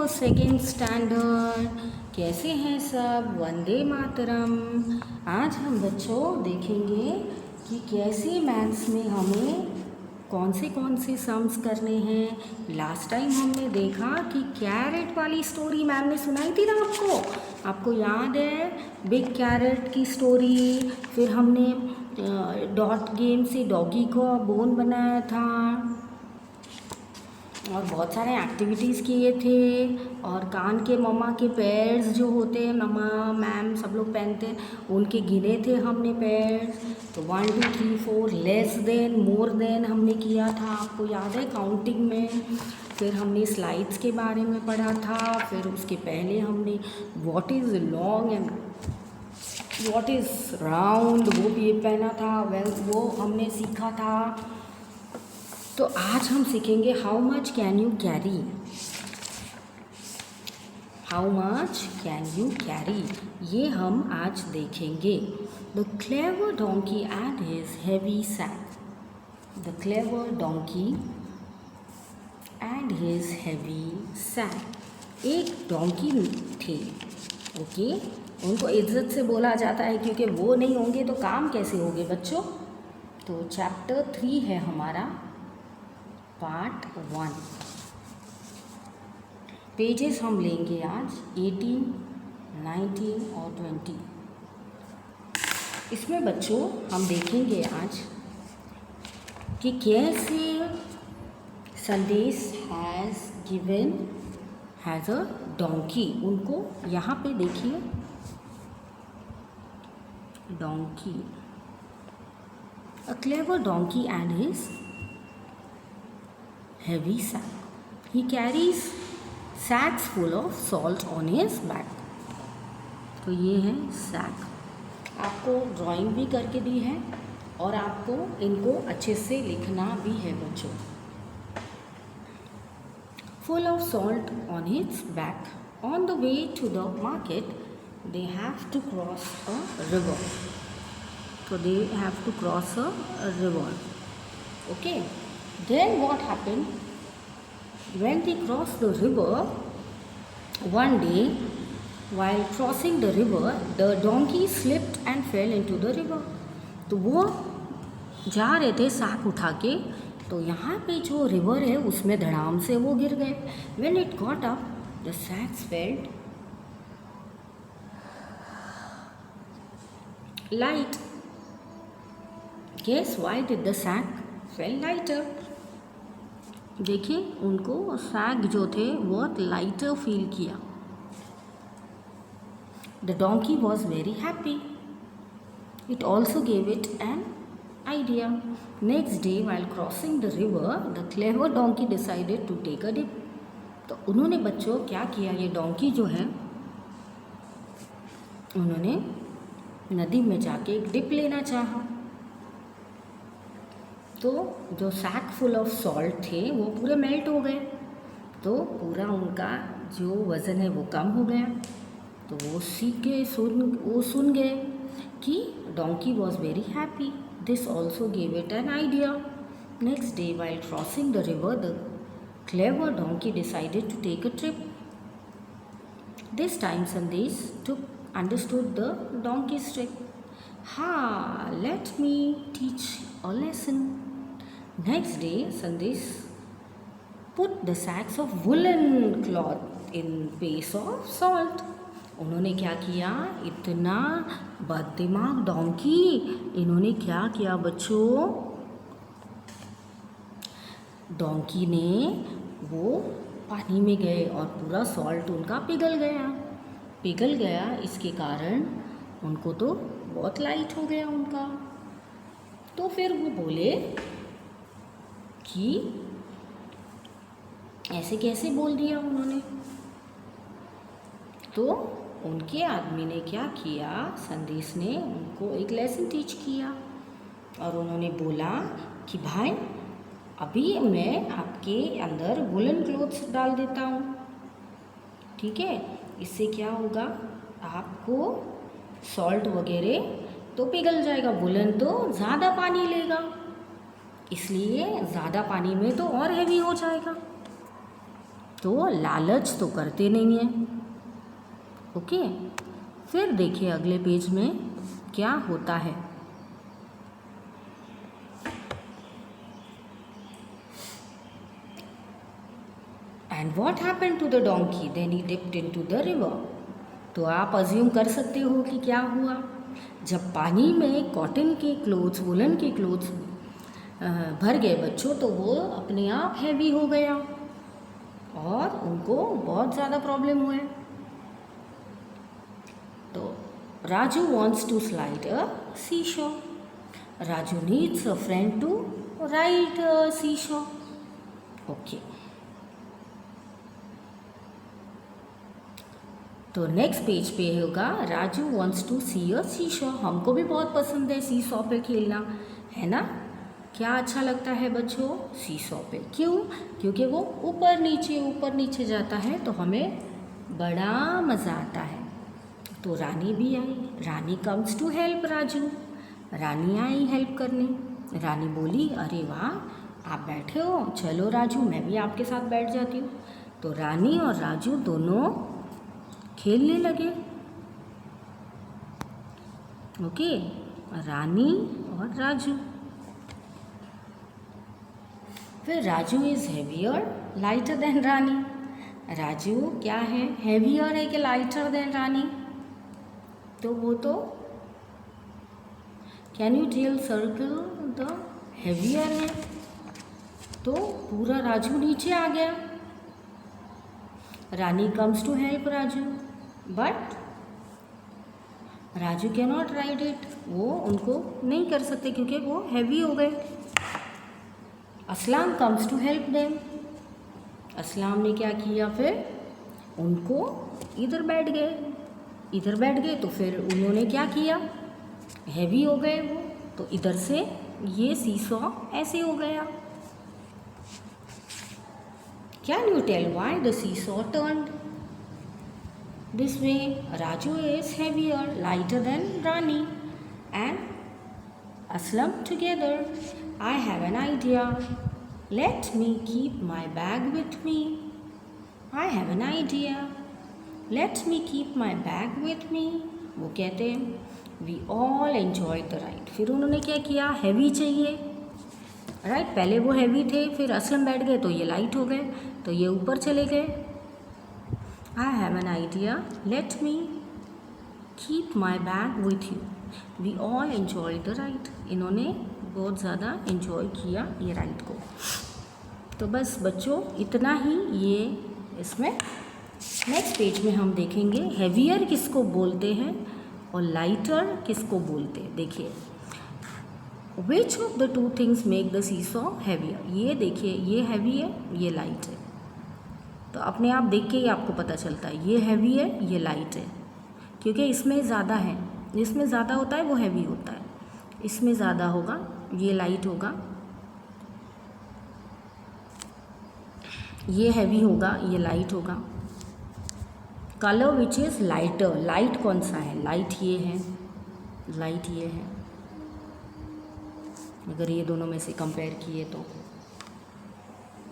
Second standard. कैसे हैं सब? वंदे मातरम। आज हम बच्चों देखेंगे कि कैसे मैथ्स में हमें कौन से सम्स करने हैं। लास्ट टाइम हमने देखा कि कैरेट वाली स्टोरी मैम ने सुनाई थी ना आपको याद है? बिग कैरेट की स्टोरी। फिर हमने डॉट गेम से डॉगी को बोन बनाया था और बहुत सारे एक्टिविटीज़ किए थे। और कान के मम्मा के पैर्स जो होते हैं, मम्मा मैम सब लोग पहनते हैं, उनके गिने थे हमने पैर्स। तो 1 2 3 4 लेस देन मोर देन हमने किया था, आपको याद है काउंटिंग में। फिर हमने स्लाइड्स के बारे में पढ़ा था। फिर उसके पहले हमने what is long and what is round वो भी पहना था, वो हमने सीखा था। तो आज हम सीखेंगे how much can you carry. How much can you carry, ये हम आज देखेंगे। The clever donkey and his heavy sack. The clever donkey and his heavy sack. एक डोंकी थे, ओके। उनको इज्जत से बोला जाता है क्योंकि वो नहीं होंगे तो काम कैसे होंगे बच्चों। तो चैप्टर 3 है हमारा, पार्ट 1। पेजेस हम लेंगे आज 18, 19 और 20। इसमें बच्चों हम देखेंगे आज कि कैसे संदेश हैज़ अ डोंकी। उनको यहाँ पे देखिए, donkey, a clever donkey and his heavy sack. He carries sacks full of salt on his back. तो ये है सैक। आपको ड्राइंग भी करके दी है और आपको इनको अच्छे से लिखना भी है बच्चों। Full of salt on its back. On the way to the market, they have to cross a river. So they have to cross a river. Okay. Then what happened? When they crossed the river, one day, while crossing the river, the donkey slipped and fell into the river. तो वो जा रहे थे साक उठा के, तो यहाँ पे जो रिवर है उसमें धड़ाम से वो गिर गए। When it got up, the sacks felt light. Guess why did the sack fell lighter? देखिए उनको सैग जो थे बहुत लाइटर फील किया। The donkey was very happy. It also gave it an idea. Next day while crossing the river, the clever donkey decided to take a dip. तो उन्होंने बच्चों क्या किया, ये डोंकी जो है उन्होंने नदी में जाके एक डिप लेना चाहा। तो जो सैक फुल ऑफ सॉल्ट थे वो पूरे मेल्ट हो गए, तो पूरा उनका जो वज़न है वो कम हो गया। तो वो सुन गए कि donkey was very happy. This also gave it an idea. Next day while crossing the river, the clever donkey decided to take a trip. This time Sandesh understood the donkey's trick. Ha, let me teach a lesson. Next day, Sandesh put the sacks of woolen cloth in place of salt. उन्होंने क्या किया, इतना बददिमाग donkey, इन्होंने क्या किया बच्चों, donkey ने वो पानी में गए और पूरा सॉल्ट उनका पिघल गया। इसके कारण उनको तो बहुत लाइट हो गया उनका। तो फिर वो बोले कि ऐसे कैसे बोल दिया उन्होंने। तो उनके आदमी ने क्या किया, संदेश ने उनको एक लेसन टीच किया और उन्होंने बोला कि भाई अभी मैं आपके अंदर वुलन क्लोथ्स डाल देता हूँ, ठीक है। इससे क्या होगा, आपको सॉल्ट वगैरह तो पिघल जाएगा, वुलन तो ज़्यादा पानी लेगा, इसलिए ज़्यादा पानी में तो और हैवी हो जाएगा। तो लालच तो करते नहीं हैं। ओके, फिर देखिए अगले पेज में क्या होता है। And what happen to the donkey then he dipped into the river. तो आप अज्यूम कर सकते हो कि क्या हुआ। जब पानी में कॉटन के क्लोथ्स, वुलन के क्लोथ्स भर गए बच्चों, तो वो अपने आप हैवी हो गया और उनको बहुत ज़्यादा प्रॉब्लम हुए। तो Raju wants to slide a seesaw. Raju needs a friend to ride a seesaw. Okay, तो नेक्स्ट पेज पे होगा Raju wants to see a seesaw. हमको भी बहुत पसंद है सी शो पे खेलना, है ना। क्या अच्छा लगता है बच्चों सी शो पे? क्यों? क्योंकि वो ऊपर नीचे जाता है तो हमें बड़ा मज़ा आता है। तो रानी भी आई। Rani comes to help Raju. Rani आई हेल्प करने। रानी बोली, अरे वाह, आप बैठे हो, चलो राजू मैं भी आपके साथ बैठ जाती हूँ। तो रानी और राजू दोनों खेलने लगे। ओके, रानी और राजू। फिर Raju is heavier lighter than Rani. Raju क्या है, हैवियर है कि लाइटर देन रानी? तो वो तो can you tell circle the heavier है। तो पूरा राजू नीचे आ गया। Rani comes to help Raju but Raju can not ride it. वो उनको नहीं कर सकते क्योंकि वो हैवी हो गए। असलाम कम्स टू हेल्प देम। असलाम ने क्या किया, फिर उनको इधर बैठ गए तो फिर उन्होंने क्या किया, हैवी हो गए वो, तो इधर से ये सीसॉ ऐसे हो गया। Can you tell why the seesaw turned this way? Raju is heavier lighter than Rani and Aslam together. I have an idea, let me keep my bag with me. I have an idea, let me keep my bag with me. वो कहते हैं we all enjoy the ride. फिर उन्होंने क्या किया, heavy चाहिए, right. पहले वो हैवी थे, फिर असलम बैठ गए तो ये लाइट हो गए, तो ये ऊपर चले गए। I have an idea, let me keep my bag with you. We all enjoy the ride. इन्होंने बहुत ज़्यादा एन्जॉय किया ये राइड को। तो बस बच्चों इतना ही ये इसमें। नेक्स्ट पेज में हम देखेंगे हैवियर किसको बोलते हैं और लाइटर किसको बोलते हैं। देखिए, which of the two things make the seesaw heavier. ये देखिए, ये हैवी है, ये लाइट है। तो अपने आप देख के ही आपको पता चलता है ये हैवी है, ये लाइट है, क्योंकि इसमें ज़्यादा है। जिसमें ज़्यादा होता है वो हैवी होता है, इसमें ज़्यादा होगा, ये लाइट होगा। ये हैवी होगा, ये लाइट होगा। Colour which is lighter, light कौन सा है, लाइट ये है, लाइट ये है। अगर ये दोनों में से कंपेयर किए तो,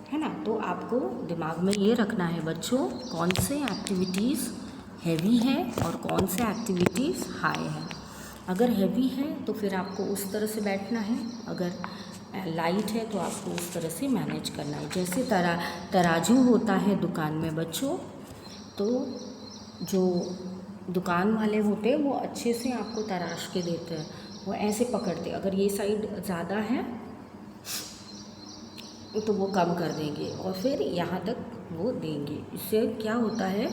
है ना। तो आपको दिमाग में ये रखना है बच्चों, कौन से एक्टिविटीज़ हैवी है और कौन से एक्टिविटीज़ हाई है। अगर हैवी है तो फिर आपको उस तरह से बैठना है, अगर लाइट है तो आपको उस तरह से मैनेज करना है। जैसे तराजू होता है दुकान में बच्चों, तो जो दुकान वाले होते हैं वो अच्छे से आपको तराश के देते हैं, वो ऐसे पकड़ते, अगर ये साइड ज़्यादा है तो वो कम कर देंगे और फिर यहाँ तक वो देंगे। इससे क्या होता है,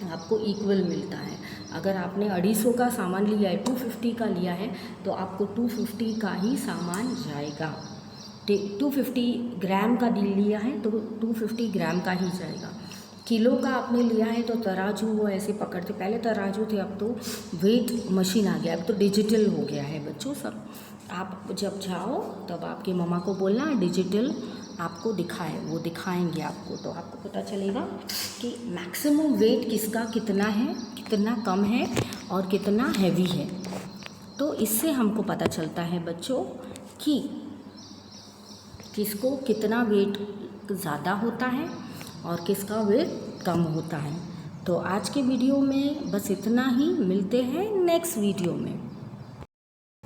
आपको इक्वल मिलता है। अगर आपने 250 का सामान लिया है, 250 का लिया है, तो आपको 250 का ही सामान जाएगा। 250 ग्राम का लिया है तो 250 ग्राम का ही जाएगा। किलो का आपने लिया है तो तराजू वो ऐसे पकड़ते, पहले तराजू थे, अब तो वेट मशीन आ गया, अब तो डिजिटल हो गया है बच्चों सब। आप जब जाओ तब आपके मम्मा को बोलना डिजिटल आपको दिखाए, वो दिखाएंगे आपको, तो आपको पता चलेगा कि मैक्सिमम वेट किसका कितना है, कितना कम है और कितना हैवी है। तो इससे हमको पता चलता है बच्चों कि किसको कितना वेट ज़्यादा होता है और किसका वेट कम होता है। तो आज के वीडियो में बस इतना ही, मिलते हैं नेक्स्ट वीडियो में।